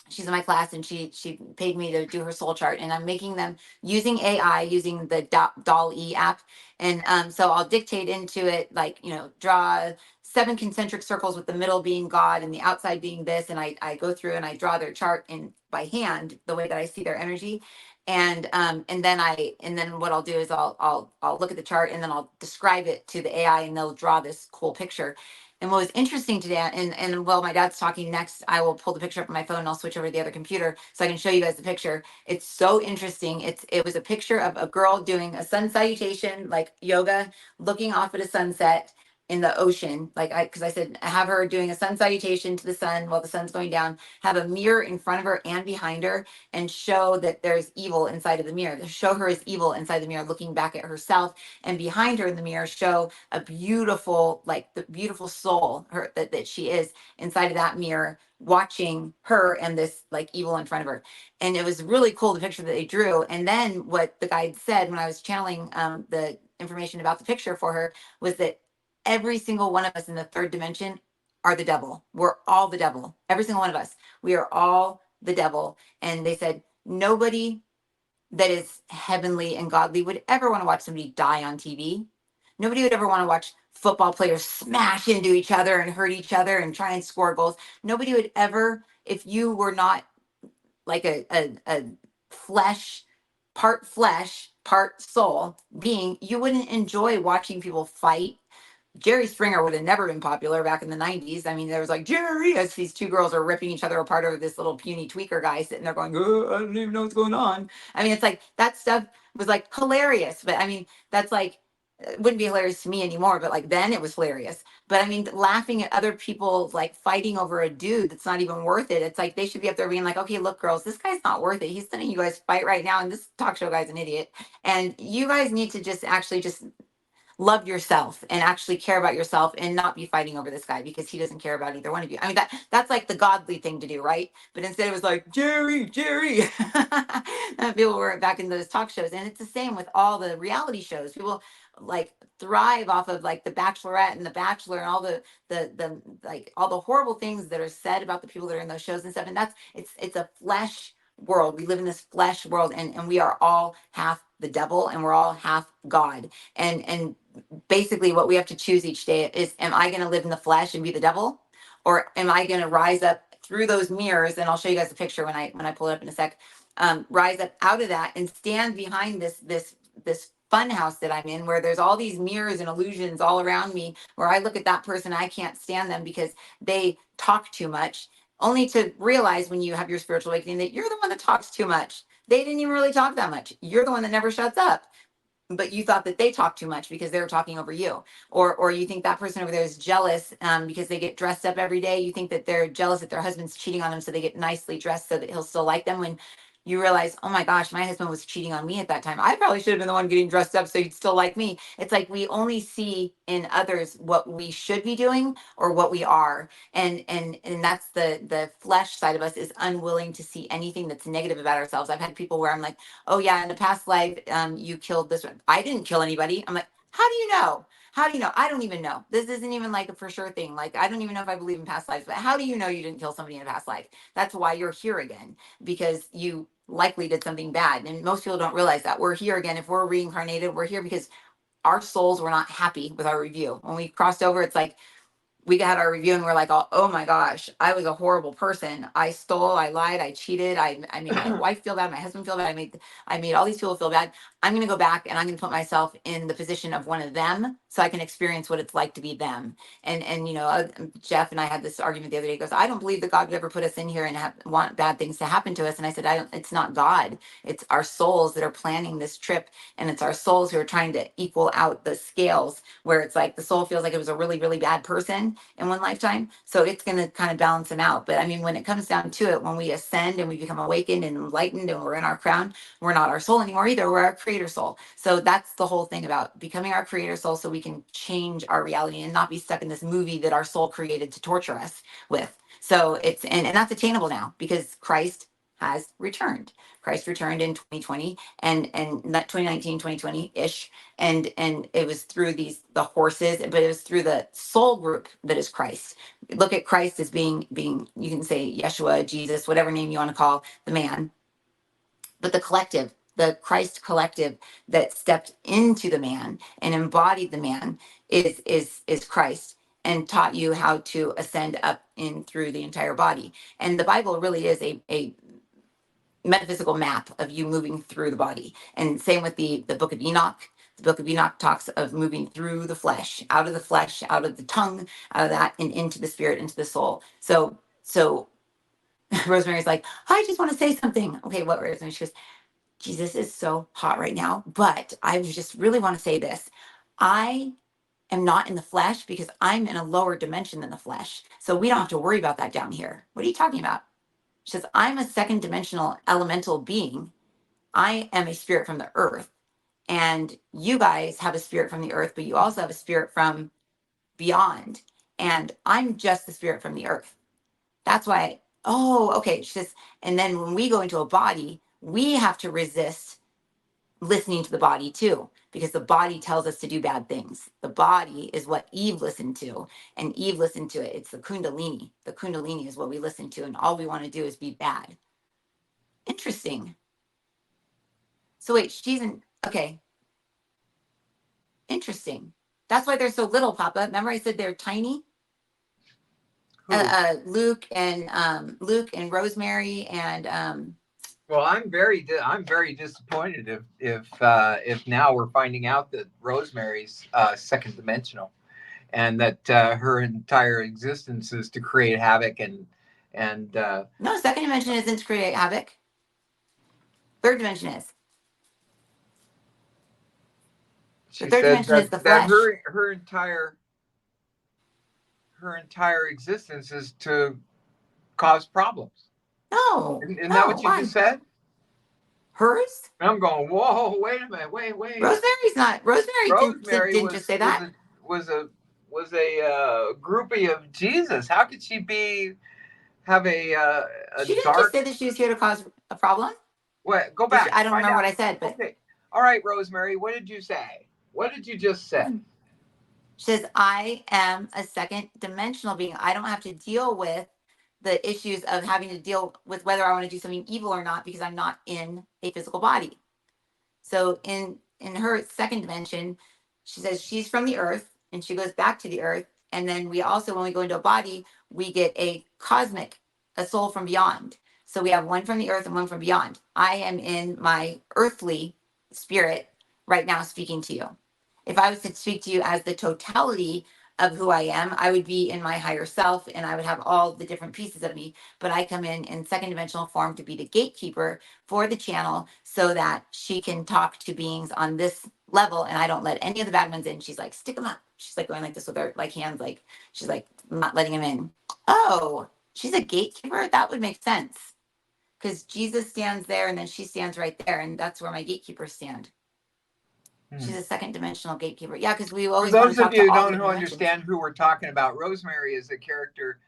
she's in my class, and she paid me to do her soul chart, and I'm making them using AI, using the doll E app. And so I'll dictate into it, like, draw 7 concentric circles with the middle being God and the outside being this. And I go through and I draw their chart in by hand, the way that I see their energy. And then what I'll do is I'll look at the chart, and then I'll describe it to the AI, and they'll draw this cool picture. And what was interesting today, and while my dad's talking next, I will pull the picture up on my phone, and I'll switch over to the other computer so I can show you guys the picture. It's so interesting. It was a picture of a girl doing a sun salutation, like yoga, looking off at a sunset in the ocean. Like, because I said, have her doing a sun salutation to the sun while the sun's going down, have a mirror in front of her and behind her, and show that there's evil inside of the mirror. Show her as evil inside the mirror, looking back at herself, and behind her in the mirror, show a beautiful, like the beautiful soul, her that she is inside of that mirror, watching her and this like evil in front of her. And it was really cool, the picture that they drew. And then what the guide said when I was channeling the information about the picture for her was that every single one of us in the third dimension are the devil. We're all the devil. Every single one of us. We are all the devil. And they said nobody that is heavenly and godly would ever want to watch somebody die on TV. Nobody would ever want to watch football players smash into each other and hurt each other and try and score goals. Nobody would ever, if you were not like a flesh, part soul being, you wouldn't enjoy watching people fight. Jerry Springer would have never been popular back in the 90s. I mean, there was like Jerry, as these two girls are ripping each other apart over this little puny tweaker guy sitting there going, oh, I don't even know what's going on. I mean, it's like that stuff was like hilarious. But I mean, that's like, it wouldn't be hilarious to me anymore, but like then it was hilarious. But I mean, laughing at other people like fighting over a dude that's not even worth it. It's like they should be up there being like, okay, look, girls, this guy's not worth it. He's letting you guys fight right now. And this talk show guy's an idiot. And you guys need to just actually just love yourself and actually care about yourself and not be fighting over this guy because he doesn't care about either one of you. I mean, that's like the godly thing to do, right? But instead it was like, Jerry. And people were back in those talk shows. And it's the same with all the reality shows. People like thrive off of like the Bachelorette and the Bachelor and all the like all the horrible things that are said about the people that are in those shows and stuff. And that's it's a flesh world. We live in this flesh world, and we are all half the devil and we're all half God. And basically what we have to choose each day is, am I going to live in the flesh and be the devil, or am I going to rise up through those mirrors? And I'll show you guys the picture when I pull it up in a sec. Rise up out of that and stand behind this fun house that I'm in, where there's all these mirrors and illusions all around me, where I look at that person, I can't stand them because they talk too much, only to realize when you have your spiritual awakening that you're the one that talks too much. They didn't even really talk that much. You're the one that never shuts up, but you thought that they talk too much because they were talking over you. Or you think that person over there is jealous because they get dressed up every day. You think that they're jealous that their husband's cheating on them, so they get nicely dressed so that he'll still like them, when you realize, oh my gosh, my husband was cheating on me at that time. I probably should have been the one getting dressed up so he'd still like me. It's like we only see in others what we should be doing or what we are. And that's the flesh side of us, is unwilling to see anything that's negative about ourselves. I've had people where I'm like, oh yeah, in the past life, you killed this one. I didn't kill anybody. I'm like, how do you know? How do you know? I don't even know. This isn't even like a for sure thing. Like, I don't even know if I believe in past lives, but how do you know you didn't kill somebody in a past life? That's why you're here again, because you likely did something bad. And most people don't realize that we're here again. If we're reincarnated, we're here because our souls were not happy with our review. When we crossed over, it's like, we had our review and we're like, oh my gosh, I was a horrible person. I stole, I lied, I cheated. I made my wife feel bad, my husband feel bad. I made all these people feel bad. I'm going to go back and I'm going to put myself in the position of one of them so I can experience what it's like to be them. And Jeff and I had this argument the other day. He goes, I don't believe that God would ever put us in here and want bad things to happen to us. And I said, it's not God. It's our souls that are planning this trip. And it's our souls who are trying to equal out the scales, where it's like the soul feels like it was a really, really bad person in one lifetime. So it's going to kind of balance them out. But I mean, when it comes down to it, when we ascend and we become awakened and enlightened and we're in our crown, we're not our soul anymore either. We're our creator soul. So that's the whole thing about becoming our creator soul, so we can change our reality and not be stuck in this movie that our soul created to torture us with. So and that's attainable now because Christ has returned. Christ returned in 2020 and not 2019, 2020-ish. And it was through the horses, but it was through the soul group that is Christ. Look at Christ as being, you can say Yeshua, Jesus, whatever name you want to call the man, but the collective, the Christ collective that stepped into the man and embodied the man is Christ, and taught you how to ascend up in through the entire body. And the Bible really is a metaphysical map of you moving through the body. And same with the book of Enoch. The book of Enoch talks of moving through the flesh, out of the tongue, out of that, and into the spirit, into the soul. So Rosemary's like, I just want to say something. Okay, what, Rosemary? She goes, Jesus is so hot right now, but I just really want to say this. I am not in the flesh because I'm in a lower dimension than the flesh. So we don't have to worry about that down here. What are you talking about? She says, I'm a second dimensional elemental being. I am a spirit from the earth. And you guys have a spirit from the earth, but you also have a spirit from beyond. And I'm just the spirit from the earth. That's why, oh, okay. She says, and then when we go into a body, we have to resist listening to the body too, because the body tells us to do bad things. The body is what Eve listened to, and Eve listened to it. It's the Kundalini. The Kundalini is what we listen to, and all we want to do is be bad. Interesting. So wait, she's in, okay, interesting. That's why they're so little, Papa. Remember I said they're tiny? Who? Luke and Rosemary and Well, I'm very disappointed if now we're finding out that Rosemary's second dimensional, and that her entire existence is to create havoc and no, second dimension isn't to create havoc. Third dimension is. The she third said dimension is that the flesh. her entire existence is to cause problems. No, Isn't that no, what you why? just said? Hers? And I'm going, whoa, wait a minute, wait. Rosemary's not. Rosemary Rosemary didn't just say was that. a groupie of Jesus. How could she be have a She didn't just dark? say that she was here to cause a problem. What? Go Did she? back, I don't find remember what out. I said, but Okay, all right, Rosemary. What did you say? What did you just say? she says, I am a second dimensional being. I don't have to deal with the issues of having to deal with whether I want to do something evil or not because I'm not in a physical body. So in her second dimension, she says she's from the earth and she goes back to the earth. And then we also, when we go into a body, we get a cosmic, a soul from beyond. So we have one from the earth and one from beyond. I am in my earthly spirit right now speaking to you. If I was to speak to you as the totality of who I am, I would be in my higher self and I would have all the different pieces of me. But I come in second dimensional form to be the gatekeeper for the channel so that she can talk to beings on this level and I don't let any of the bad ones in. She's like, stick them up. She's like going like this with her like hands, like she's like not letting him in. Oh, she's a gatekeeper? That would make sense. Because Jesus stands there and then she stands right there, and that's where my gatekeepers stand. She's a second dimensional gatekeeper. Yeah, because we For always want to those of talk you to who all the don't different dimensions. understand who we're talking about, Rosemary is a character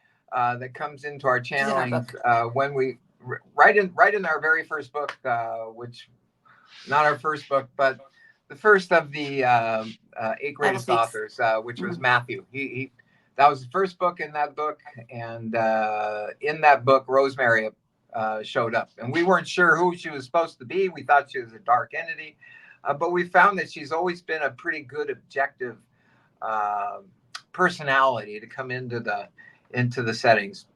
that comes into our She's in our channelings book. when we right in our very first book, which not our first book, but the first of the eight Bible greatest speaks. authors, which was Mm-hmm. Matthew. He that was the first book in that book, and in that book, Rosemary showed up, and we weren't sure who she was supposed to be. We thought she was a dark entity, but we found that she's always been a pretty good objective uh, personality to come into the settings.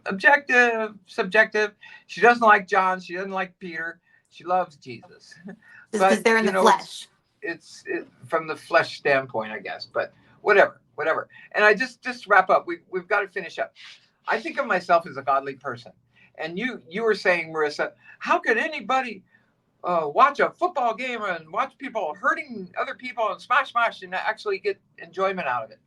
Objective, subjective. She doesn't like John. She doesn't like Peter. She loves Jesus. Just because But they're in the it's flesh. from the flesh standpoint, I guess. But whatever. And I just wrap up. We've got to finish up. I think of myself as a godly person, and you were saying, Marissa, how could anybody watch a football game and watch people hurting other people and smash and actually get enjoyment out of it?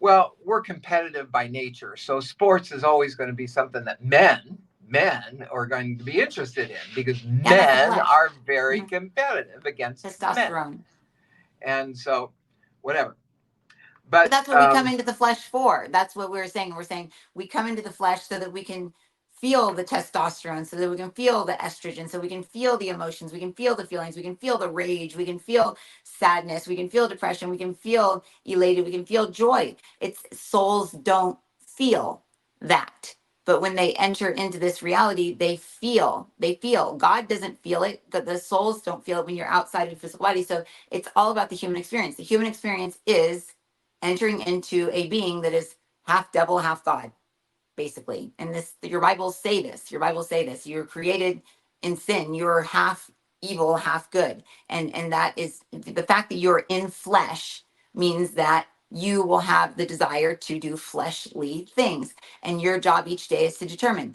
Well, we're competitive by nature, so sports is always going to be something that men are going to be interested in because Yeah, that's the men flesh. are very Mm-hmm. competitive against men, Testosterone. and so whatever. But But that's what we come into the flesh for. That's what we were saying. We're saying we come into the flesh so that we can feel the testosterone, so that we can feel the estrogen, so we can feel the emotions, we can feel the feelings, we can feel the rage, we can feel sadness, we can feel depression, we can feel elated, we can feel joy. It's souls don't feel that. But when they enter into this reality, they feel. God doesn't feel it, but the souls don't feel it when you're outside of the physical body. So it's all about the human experience. The human experience is entering into a being that is half devil, half God, basically. And this, your Bibles say this. Your Bibles say this. You're created in sin. You're half evil, half good. And that is the fact that you're in flesh means that you will have the desire to do fleshly things. And your job each day is to determine,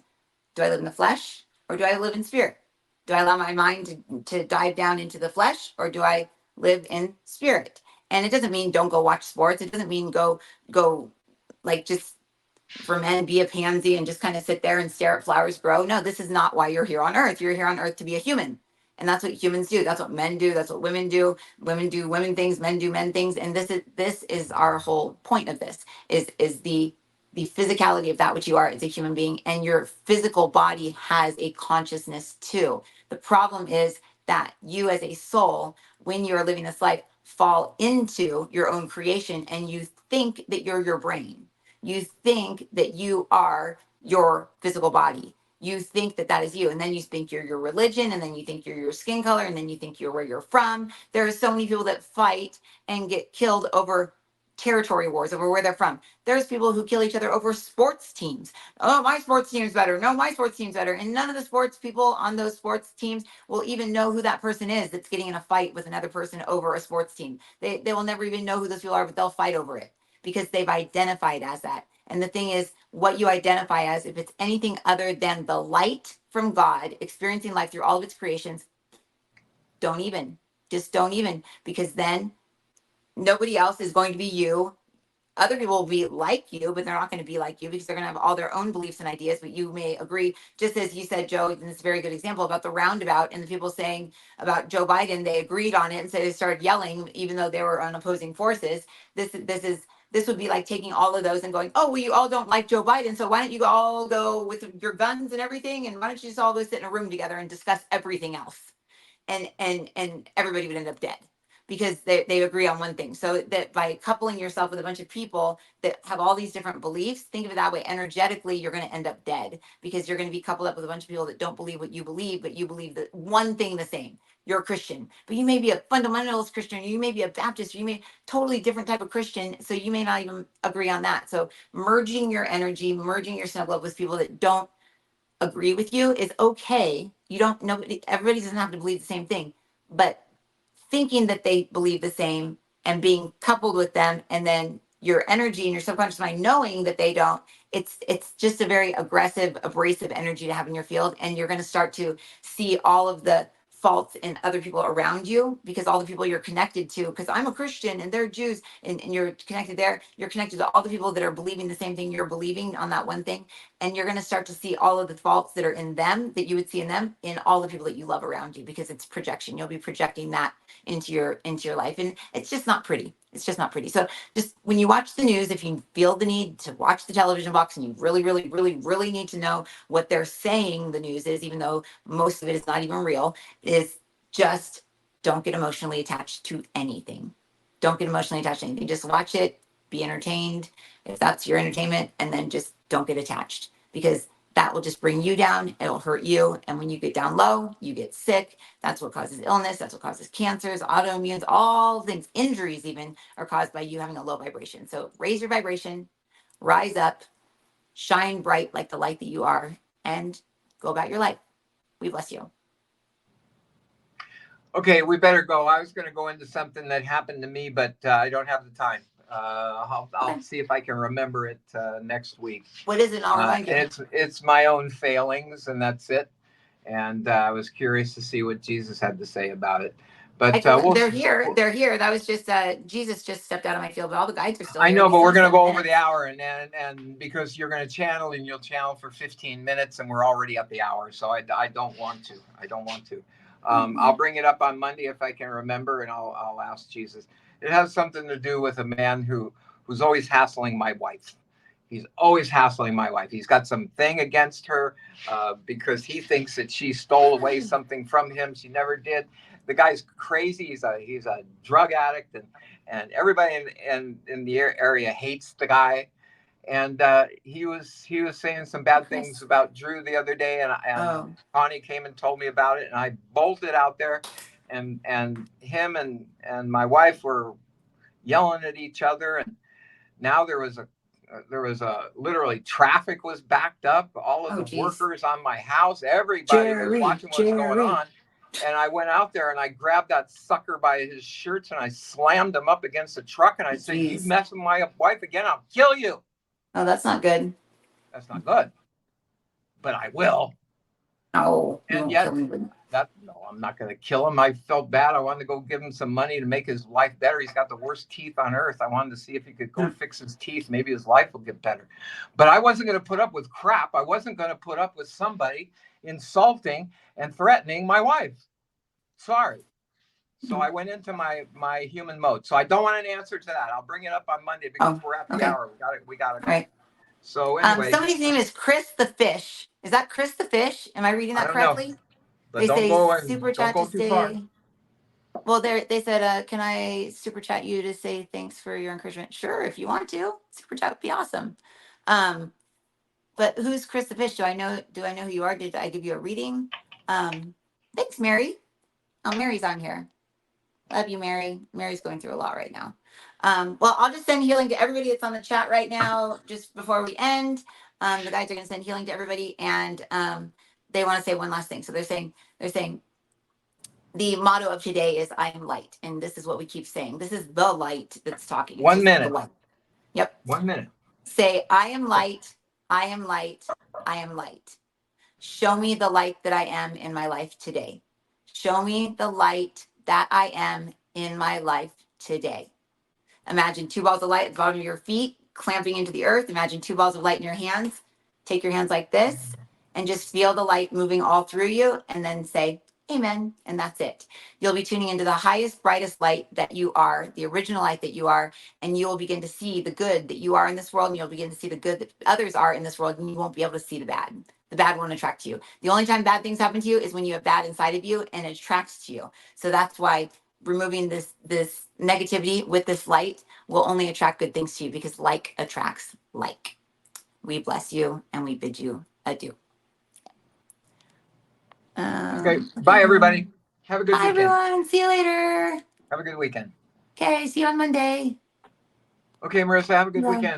do I live in the flesh or do I live in spirit? Do I allow my mind to dive down into the flesh, or do I live in spirit? And it doesn't mean don't go watch sports. It doesn't mean go like just for men be a pansy and just kind of sit there and stare at flowers grow. No, this is not why you're here on earth. You're here on earth to be a human. And that's what humans do. That's what men do. That's what women do. Women do women things, men do men things. And this is our whole point of this is the physicality of that which you are as a human being, and your physical body has a consciousness too. The problem is that you as a soul, when you are living this life, fall into your own creation and you think that you're your brain. You think that you are your physical body. You think that that is you. And then you think you're your religion. And then you think you're your skin color. And then you think you're where you're from. There are so many people that fight and get killed over territory wars, over where they're from. There's people who kill each other over sports teams. Oh, my sports team is better. No, my sports team's better. And none of the sports people on those sports teams will even know who that person is that's getting in a fight with another person over a sports team. They will never even know who those people are, but they'll fight over it because they've identified as that. And the thing is, what you identify as, if it's anything other than the light from God, experiencing life through all of its creations, don't even, just don't even, because then nobody else is going to be you. Other people will be like you, but they're not going to be like you because they're going to have all their own beliefs and ideas. But you may agree, just as you said, Joe, and it's a very good example about the roundabout and the people saying about Joe Biden, they agreed on it, and so they started yelling, even though they were on opposing forces. This would be like taking all of those and going, oh, well, you all don't like Joe Biden, so why don't you all go with your guns and everything, and why don't you just all go sit in a room together and discuss everything else? And everybody would end up dead because they agree on one thing. So that by coupling yourself with a bunch of people that have all these different beliefs, think of it that way, energetically, you're going to end up dead because you're going to be coupled up with a bunch of people that don't believe what you believe, but you believe that one thing the same. You're a Christian, but you may be a fundamentalist Christian, or you may be a Baptist, or you may totally different type of Christian. So you may not even agree on that. So merging your energy, merging your snuggle up with people that don't agree with you is okay. You don't know, everybody doesn't have to believe the same thing, but thinking that they believe the same and being coupled with them, and then your energy and your subconscious mind knowing that they don't, it's just a very aggressive, abrasive energy to have in your field. And you're going to start to see all of the faults in other people around you because all the people you're connected to, because I'm a Christian and they're Jews, and you're connected there, you're connected to all the people that are believing the same thing you're believing on that one thing. And you're going to start to see all of the faults that are in them that you would see in them in all the people that you love around you, because it's projection. You'll be projecting that into your life, and it's just not pretty. It's just not pretty. So just when you watch the news, if you feel the need to watch the television box and you really really really really need to know what they're saying the news is, even though most of it is not even real, is just don't get emotionally attached to anything. Don't get emotionally attached to anything. Just watch it, be entertained if that's your entertainment, and then just don't get attached, because that will just bring you down. It'll hurt you. And when you get down low, you get sick. That's what causes illness. That's what causes cancers, autoimmunes, all things, injuries even are caused by you having a low vibration. So raise your vibration, rise up, shine bright like the light that you are, and go about your life. We bless you. Okay, we better go. I was going to go into something that happened to me, but I don't have the time. I'll see if I can remember it next week. What is it? I'll remind you. It's my own failings, and that's it. And I was curious to see what Jesus had to say about it. But they're here. They're here. That was just Jesus just stepped out of my field, but all the guides are still I here. know, but we're going to go over the hour, and because you're going to channel, and you'll channel for 15 minutes, and we're already at the hour, so I don't want to. I don't want to. I'll bring it up on Monday if I can remember, and I'll ask Jesus. It has something to do with a man who's always hassling my wife, He's always hassling my wife. He's got some thing against her because he thinks that she stole away something from him. She never did. The guy's crazy. He's a drug addict, and everybody in the area hates the guy. And he was saying some bad things Chris. about Drew the other day, and Oh, Connie came and told me about it, and I bolted out there, and him and my wife were yelling at each other, and now there was a literally traffic was backed up. All of oh, the geez. workers on my house, everybody was Jerry, watching what's going Jerry. on. And I went out there and I grabbed that sucker by his shirts and I slammed him up against the truck. And I said, "You Jeez. mess with my wife again, I'll kill you." Oh, that's not good. That's not good, but I will. No, you And won't kill yet, me with. no, I'm not going to kill him. I felt bad. I wanted to go give him some money to make his life better. He's got the worst teeth on earth. I wanted to see if he could go fix his teeth. Maybe his life will get better. But I wasn't going to put up with crap. I wasn't going to put up with somebody insulting and threatening my wife. Sorry. So I went into my human mode. So I don't want an answer to that. I'll bring it up on Monday because Oh, we're at the okay. hour. We got to All go. right. So anyway, Somebody's name is Chris the Fish. Is that Chris the Fish? Am I reading I that don't know, correctly? but They don't say go and super don't chat to go too far. say. Well, they said, can I super chat you to say thanks for your encouragement? Sure, if you want to. Super chat would be awesome. Um, but who's Chris the Fish? Do I know who you are? Did I give you a reading? Thanks, Mary. Oh, Mary's on here. Love you, Mary. Mary's going through a lot right now. Well, I'll just send healing to everybody that's on the chat right now, just before we end. The guys are going to send healing to everybody, and they want to say one last thing. So they're saying the motto of today is "I am light," and this is what we keep saying. This is the light that's talking. It's 1 just the minute. light. Yep. 1 minute. Say, "I am light. I am light. I am light. Show me the light that I am in my life today. Show me the light that I am in my life today." Imagine two balls of light at the bottom of your feet clamping into the earth. Imagine two balls of light in your hands. Take your hands like this and just feel the light moving all through you, and then say, Amen. And that's it. You'll be tuning into the highest, brightest light that you are, the original light that you are, and you will begin to see the good that you are in this world, and you'll begin to see the good that others are in this world, and you won't be able to see the bad. The bad won't attract you. The only time bad things happen to you is when you have bad inside of you and it attracts to you. So that's why removing this negativity with this light will only attract good things to you, because like attracts like. We bless you and we bid you adieu. Okay. Okay. Bye, everybody. Have a good Bye, weekend. everyone. See you later. Have a good weekend. Okay. See you on Monday. Okay, Marissa, have a good Bye. weekend.